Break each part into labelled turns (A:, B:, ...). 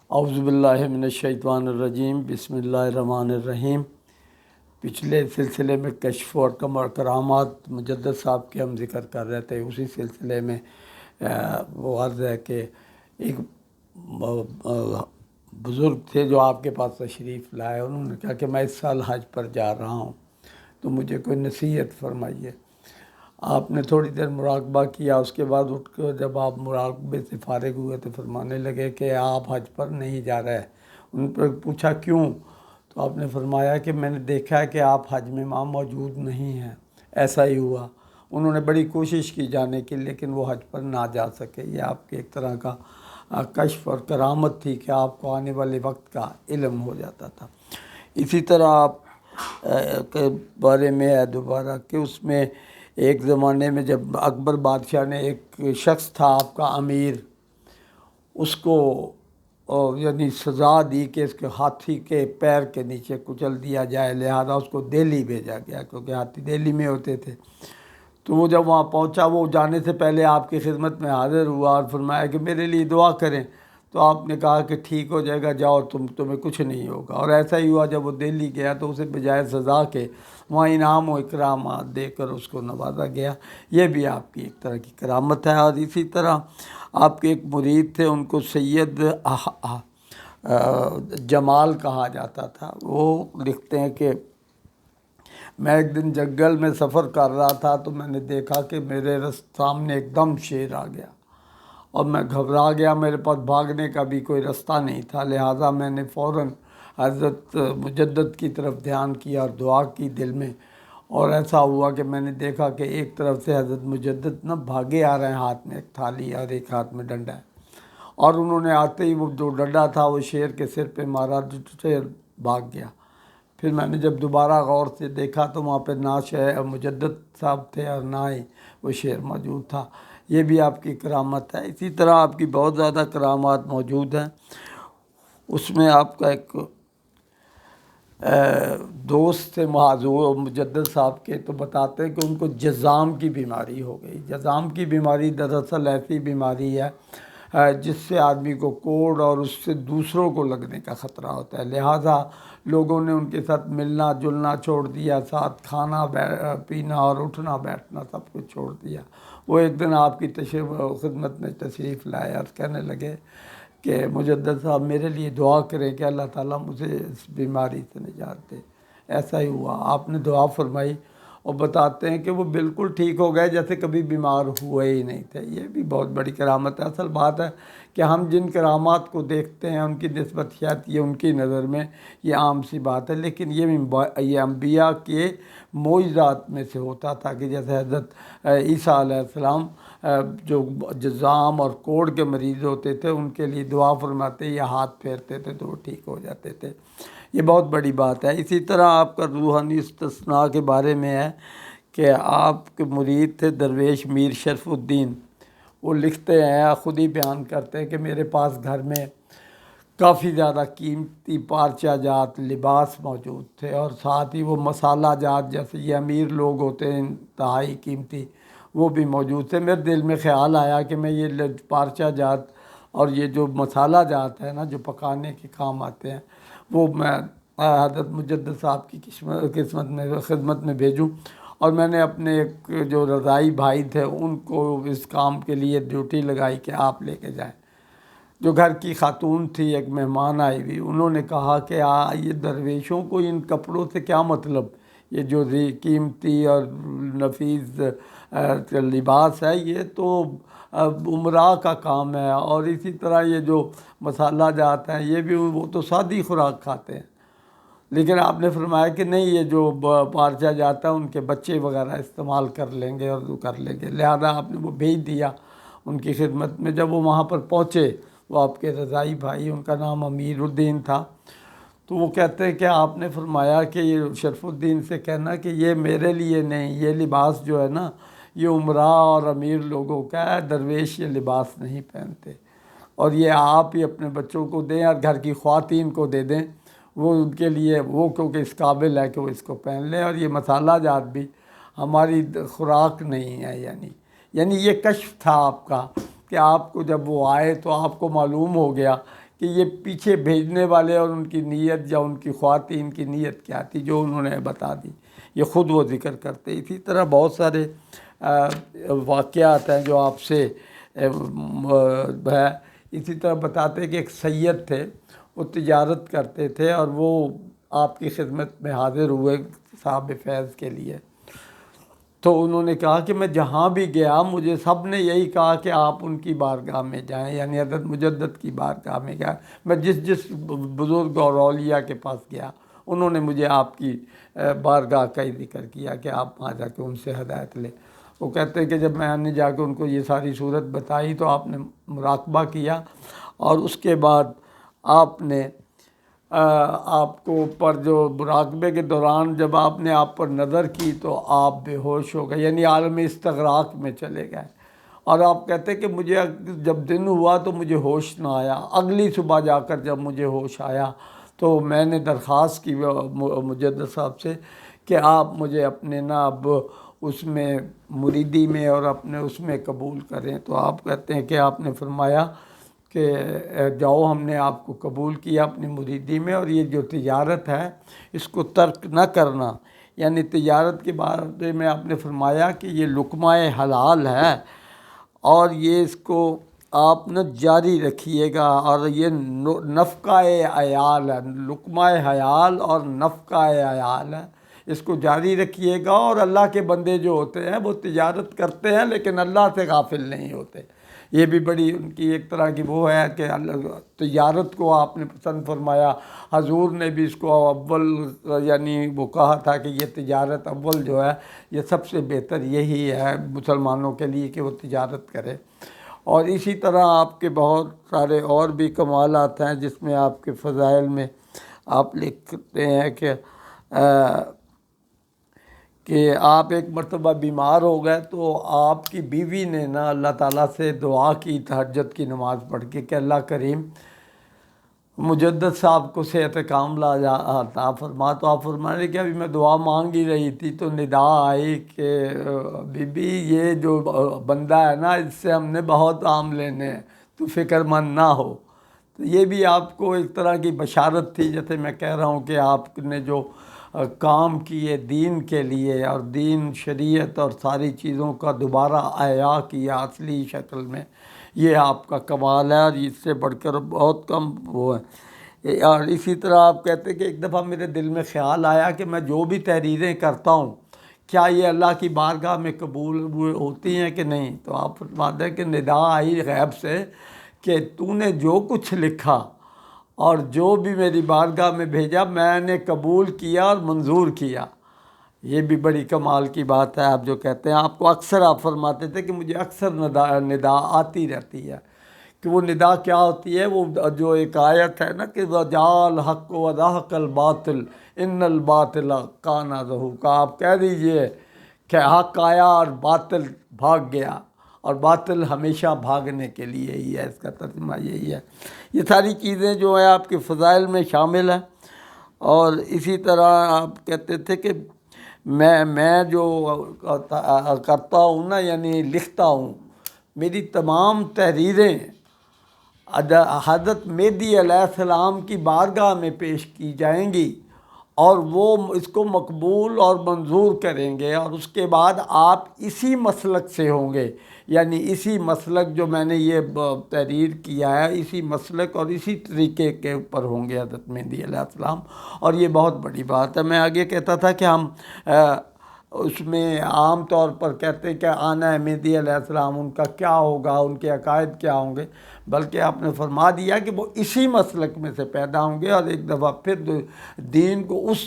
A: اعوذ باللہ من الشیطان الرجیم، بسم اللہ الرحمن الرحیم۔ پچھلے سلسلے میں کشف اور کرامات مجدد صاحب کے ہم ذکر کر رہے تھے۔ اسی سلسلے میں وہ عرض ہے کہ ایک بزرگ تھے جو آپ کے پاس تشریف لائے، انہوں نے کہا کہ میں اس سال حج پر جا رہا ہوں تو مجھے کوئی نصیحت فرمائیے۔ آپ نے تھوڑی دیر مراقبہ کیا، اس کے بعد اٹھ کر جب آپ مراقبے سے فارغ ہوئے تو فرمانے لگے کہ آپ حج پر نہیں جا رہے۔ ان پر پوچھا کیوں؟ تو آپ نے فرمایا کہ میں نے دیکھا ہے کہ آپ حج میں وہاں موجود نہیں ہیں، ایسا ہی ہوا۔ انہوں نے بڑی کوشش کی جانے کی، لیکن وہ حج پر نہ جا سکے۔ یہ آپ کے ایک طرح کا کشف اور کرامت تھی کہ آپ کو آنے والے وقت کا علم ہو جاتا تھا۔ اسی طرح آپ کے بارے میں ہے دوبارہ کہ اس میں ایک زمانے میں جب اکبر بادشاہ نے ایک شخص تھا آپ کا امیر، اس کو یعنی سزا دی کہ اس کے ہاتھی کے پیر کے نیچے کچل دیا جائے، لہذا اس کو دہلی بھیجا گیا کیونکہ ہاتھی دہلی میں ہوتے تھے۔ تو وہ جب وہاں پہنچا، وہ جانے سے پہلے آپ کی خدمت میں حاضر ہوا اور فرمایا کہ میرے لیے دعا کریں۔ تو آپ نے کہا کہ ٹھیک ہو جائے گا، جاؤ، تمہیں کچھ نہیں ہوگا۔ اور ایسا ہی ہوا، جب وہ دہلی گیا تو اسے بجائے سزا کے وہاں انعام و اکرامات دے کر اس کو نوازا گیا۔ یہ بھی آپ کی ایک طرح کی کرامت ہے۔ اور اسی طرح آپ کے ایک مرید تھے، ان کو سید جمال کہا جاتا تھا۔ وہ لکھتے ہیں کہ میں ایک دن جنگل میں سفر کر رہا تھا تو میں نے دیکھا کہ میرے سامنے ایک دم شیر آ گیا اور میں گھبرا گیا، میرے پاس بھاگنے کا بھی کوئی رستہ نہیں تھا، لہٰذا میں نے فوراً حضرت مجدد کی طرف دھیان کیا اور دعا کی دل میں۔ اور ایسا ہوا کہ میں نے دیکھا کہ ایک طرف سے حضرت مجدد بھاگے آ رہے ہیں، ہاتھ میں ایک تھالی اور ایک ہاتھ میں ڈنڈا ہے، اور انہوں نے آتے ہی وہ جو ڈنڈا تھا وہ شیر کے سر پہ مارا، جو شیر بھاگ گیا۔ پھر میں نے جب دوبارہ غور سے دیکھا تو وہاں پہ نہ مجدد صاحب تھے اور نہ ہی وہ شیر موجود تھا۔ یہ بھی آپ کی کرامت ہے۔ اسی طرح آپ کی بہت زیادہ کرامات موجود ہیں۔ اس میں آپ کا ایک دوست تھے معذور مجدد صاحب کے، تو بتاتے ہیں کہ ان کو جذام کی بیماری ہو گئی۔ جذام کی بیماری دراصل ایسی بیماری ہے جس سے آدمی کو کوڑ اور اس سے دوسروں کو لگنے کا خطرہ ہوتا ہے، لہٰذا لوگوں نے ان کے ساتھ ملنا جلنا چھوڑ دیا، ساتھ کھانا پینا اور اٹھنا بیٹھنا سب کچھ چھوڑ دیا۔ وہ ایک دن آپ کی خدمت میں تشریف لائے اور کہنے لگے کہ مجدد صاحب میرے لیے دعا کریں کہ اللہ تعالیٰ مجھے اس بیماری سے نجات دے۔ ایسا ہی ہوا، آپ نے دعا فرمائی اور بتاتے ہیں کہ وہ بالکل ٹھیک ہو گئے جیسے کبھی بیمار ہوئے ہی نہیں تھے۔ یہ بھی بہت بڑی کرامت ہے۔ اصل بات ہے کہ ہم جن کرامات کو دیکھتے ہیں ان کی نسبت شاید یہ ان کی نظر میں یہ عام سی بات ہے، لیکن یہ انبیاء کے معجزات میں سے ہوتا تھا کہ جیسے حضرت عیسیٰ علیہ السلام جو جذام اور کوڑ کے مریض ہوتے تھے ان کے لیے دعا فرماتے یا ہاتھ پھیرتے تھے تو وہ ٹھیک ہو جاتے تھے۔ یہ بہت بڑی بات ہے۔ اسی طرح آپ کا روحانی استثناء کے بارے میں ہے کہ آپ کے مرید تھے درویش میر شرف الدین۔ وہ لکھتے ہیں، خود ہی بیان کرتے ہیں کہ میرے پاس گھر میں کافی زیادہ قیمتی پارچہ جات لباس موجود تھے، اور ساتھ ہی وہ مسالہ جات جیسے یہ امیر لوگ ہوتے ہیں انتہائی قیمتی، وہ بھی موجود تھے۔ میرے دل میں خیال آیا کہ میں یہ پارچہ جات اور یہ جو مسالہ جات ہے نا جو پکانے کے کام آتے ہیں وہ میں حضرت مجدد صاحب کی خدمت میں بھیجوں۔ اور میں نے اپنے ایک جو رضائی بھائی تھے ان کو اس کام کے لیے ڈیوٹی لگائی کہ آپ لے کے جائیں۔ جو گھر کی خاتون تھی، ایک مہمان آئی ہوئی، انہوں نے کہا کہ یہ درویشوں کو ان کپڑوں سے کیا مطلب، یہ جو قیمتی اور نفیس لباس ہے یہ تو امراء کا کام ہے، اور اسی طرح یہ جو مسالہ جات ہیں یہ بھی وہ تو سادی خوراک کھاتے ہیں۔ لیکن آپ نے فرمایا کہ نہیں، یہ جو پارچہ جاتا ہے ان کے بچے وغیرہ استعمال کر لیں گے اور وہ کر لیں گے، لہذا آپ نے وہ بھیج دیا ان کی خدمت میں۔ جب وہ وہاں پر پہنچے، وہ آپ کے رضائی بھائی، ان کا نام امیر الدین تھا، تو وہ کہتے ہیں کہ آپ نے فرمایا کہ یہ شرف الدین سے کہنا کہ یہ میرے لیے نہیں، یہ لباس جو ہے نا یہ امراء اور امیر لوگوں کا ہے، درویش یہ لباس نہیں پہنتے، اور یہ آپ ہی اپنے بچوں کو دیں اور گھر کی خواتین کو دے دیں، وہ ان کے لیے وہ کیونکہ اس قابل ہے کہ وہ اس کو پہن لیں۔ اور یہ مسالہ جات بھی ہماری خوراک نہیں ہے۔ یعنی یہ کشف تھا آپ کا کہ آپ کو جب وہ آئے تو آپ کو معلوم ہو گیا کہ یہ پیچھے بھیجنے والے اور ان کی نیت یا ان کی خواتین کی نیت کیا تھی جو انہوں نے بتا دی، یہ خود وہ ذکر کرتے۔ اسی طرح بہت سارے واقعات ہیں جو آپ سے ہے۔ اسی طرح بتاتے ہیں کہ ایک سید تھے، وہ تجارت کرتے تھے اور وہ آپ کی خدمت میں حاضر ہوئے صاحب فیض کے لیے، تو انہوں نے کہا کہ میں جہاں بھی گیا مجھے سب نے یہی کہا کہ آپ ان کی بارگاہ میں جائیں، یعنی حضرت مجدد کی بارگاہ میں گیا۔ میں جس بزرگ اور اولیاء کے پاس گیا انہوں نے مجھے آپ کی بارگاہ کا ہی ذکر کیا کہ آپ وہاں جا کے ان سے ہدایت لیں۔ وہ کہتے ہیں کہ جب میں نے جا کے ان کو یہ ساری صورت بتائی تو آپ نے مراقبہ کیا، اور اس کے بعد آپ نے آپ کو اوپر جو مراقبے کے دوران جب آپ نے آپ پر نظر کی تو آپ بے ہوش ہو گئے، یعنی عالم استغراق میں چلے گئے۔ اور آپ کہتے ہیں کہ مجھے جب دن ہوا تو مجھے ہوش نہ آیا، اگلی صبح جا کر جب مجھے ہوش آیا تو میں نے درخواست کی مجدد صاحب سے کہ آپ مجھے اپنے اب اس میں مریدی میں اور اپنے اس میں قبول کریں۔ تو آپ کہتے ہیں کہ آپ نے فرمایا کہ جاؤ، ہم نے آپ کو قبول کیا اپنی مریدی میں، اور یہ جو تجارت ہے اس کو ترک نہ کرنا۔ یعنی تجارت کے بارے میں آپ نے فرمایا کہ یہ لقمہ حلال ہے اور یہ اس کو آپ نہ جاری رکھیے گا، اور یہ نفقہ عیال ہے، لقمہ حلال اور نفقہ عیال ہے، اس کو جاری رکھیے گا۔ اور اللہ کے بندے جو ہوتے ہیں وہ تجارت کرتے ہیں لیکن اللہ سے غافل نہیں ہوتے۔ یہ بھی بڑی ان کی ایک طرح کی وہ ہے کہ تجارت کو آپ نے پسند فرمایا۔ حضور نے بھی اس کو اول، یعنی وہ کہا تھا کہ یہ تجارت اول جو ہے یہ سب سے بہتر یہی ہے مسلمانوں کے لیے کہ وہ تجارت کرے۔ اور اسی طرح آپ کے بہت سارے اور بھی کمالات ہیں جس میں آپ کے فضائل میں آپ لکھتے ہیں کہ آپ ایک مرتبہ بیمار ہو گئے تو آپ کی بیوی نے نا اللہ تعالیٰ سے دعا کی تہجد کی نماز پڑھ کے کہ اللہ کریم مجدد صاحب کو صحت کاملہ عطا فرما۔ تو آپ فرمانے کہ ابھی میں دعا مانگ ہی رہی تھی تو ندا آئی کہ بی بی یہ جو بندہ ہے نا اس سے ہم نے بہت کام لینے ہیں، تو فکر مند نہ ہو۔ تو یہ بھی آپ کو ایک طرح کی بشارت تھی، جیسے میں کہہ رہا ہوں کہ آپ نے جو کام کیے دین کے لیے اور دین شریعت اور ساری چیزوں کا دوبارہ احیا کیا اصلی شکل میں، یہ آپ کا کمال ہے، اور اس سے بڑھ کر بہت کم وہ ہے۔ اور اسی طرح آپ کہتے ہیں کہ ایک دفعہ میرے دل میں خیال آیا کہ میں جو بھی تحریریں کرتا ہوں کیا یہ اللہ کی بارگاہ میں قبول ہوتی ہیں کہ نہیں؟ تو آپ فرماتے ہیں کہ ندا آئی غیب سے کہ تو نے جو کچھ لکھا اور جو بھی میری بارگاہ میں بھیجا میں نے قبول کیا اور منظور کیا۔ یہ بھی بڑی کمال کی بات ہے۔ آپ جو کہتے ہیں آپ کو اکثر آپ فرماتے تھے کہ مجھے اکثر ندا آتی رہتی ہے، کہ وہ ندا کیا ہوتی ہے؟ وہ جو ایک آیت ہے نا کہ وَجَاءَ الْحَقُّ وَزَهَقَ الْبَاطِلُ إِنَّ الْبَاطِلَ كَانَ زَهُوقًا۔ آپ کہہ دیجئے کہ حق آیا اور باطل بھاگ گیا، اور باطل ہمیشہ بھاگنے کے لیے ہی ہے، اس کا ترجمہ یہی ہے۔ یہ ساری چیزیں جو ہیں آپ کے فضائل میں شامل ہیں۔ اور اسی طرح آپ کہتے تھے کہ میں جو کرتا ہوں نا، یعنی لکھتا ہوں، میری تمام تحریریں حضرت مہدی علیہ السلام کی بارگاہ میں پیش کی جائیں گی اور وہ اس کو مقبول اور منظور کریں گے، اور اس کے بعد آپ اسی مسلک سے ہوں گے، یعنی اسی مسلک جو میں نے یہ تحریر کیا ہے اسی مسلک اور اسی طریقے کے اوپر ہوں گے حضرت مہدی علیہ السلام۔ اور یہ بہت بڑی بات ہے۔ میں آگے کہتا تھا کہ ہم اس میں عام طور پر کہتے ہیں کہ آنا ہے مہدی علیہ السلام، ان کا کیا ہوگا، ان کے عقائد کیا ہوں گے، بلکہ آپ نے فرما دیا کہ وہ اسی مسلک میں سے پیدا ہوں گے، اور ایک دفعہ پھر دین کو اس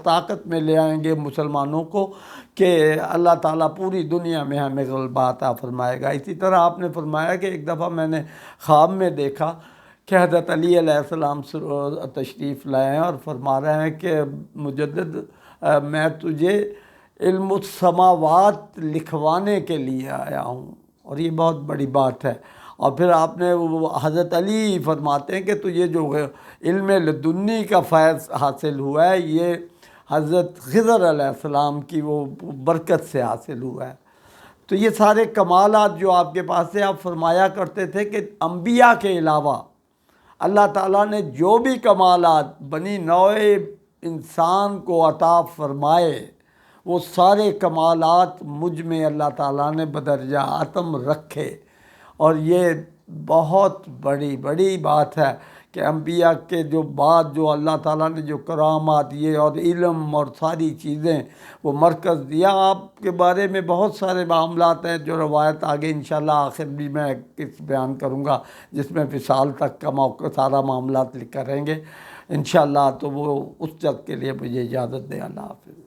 A: طاقت میں لے آئیں گے مسلمانوں کو کہ اللہ تعالیٰ پوری دنیا میں ہمیں غلبہ عطا فرمائے گا۔ اسی طرح آپ نے فرمایا کہ ایک دفعہ میں نے خواب میں دیکھا کہ حضرت علی علیہ السلام تشریف لائے ہیں اور فرما رہے ہیں کہ مجدد میں تجھے علم السماوات لکھوانے کے لیے آیا ہوں، اور یہ بہت بڑی بات ہے۔ اور پھر آپ نے حضرت علی فرماتے ہیں کہ تجھے جو علم لدنی کا فیض حاصل ہوا ہے یہ حضرت خضر علیہ السلام کی وہ برکت سے حاصل ہوا ہے۔ تو یہ سارے کمالات جو آپ کے پاس سے آپ فرمایا کرتے تھے کہ انبیاء کے علاوہ اللہ تعالیٰ نے جو بھی کمالات بنی نوع انسان کو عطا فرمائے وہ سارے کمالات مجھ میں اللہ تعالیٰ نے بدرجہ اتم رکھے، اور یہ بہت بڑی بڑی بات ہے کہ انبیاء کے جو بعد جو اللہ تعالیٰ نے جو کرامات دیے اور علم اور ساری چیزیں وہ مرکز دیا. آپ کے بارے میں بہت سارے معاملات ہیں جو روایت آگے انشاءاللہ آخر بھی میں کس بیان کروں گا، جس میں وصال تک کا موقع سارا معاملات کریں گے انشاءاللہ. تو وہ اس وقت کے لیے مجھے اجازت دیں. اللہ حافظ.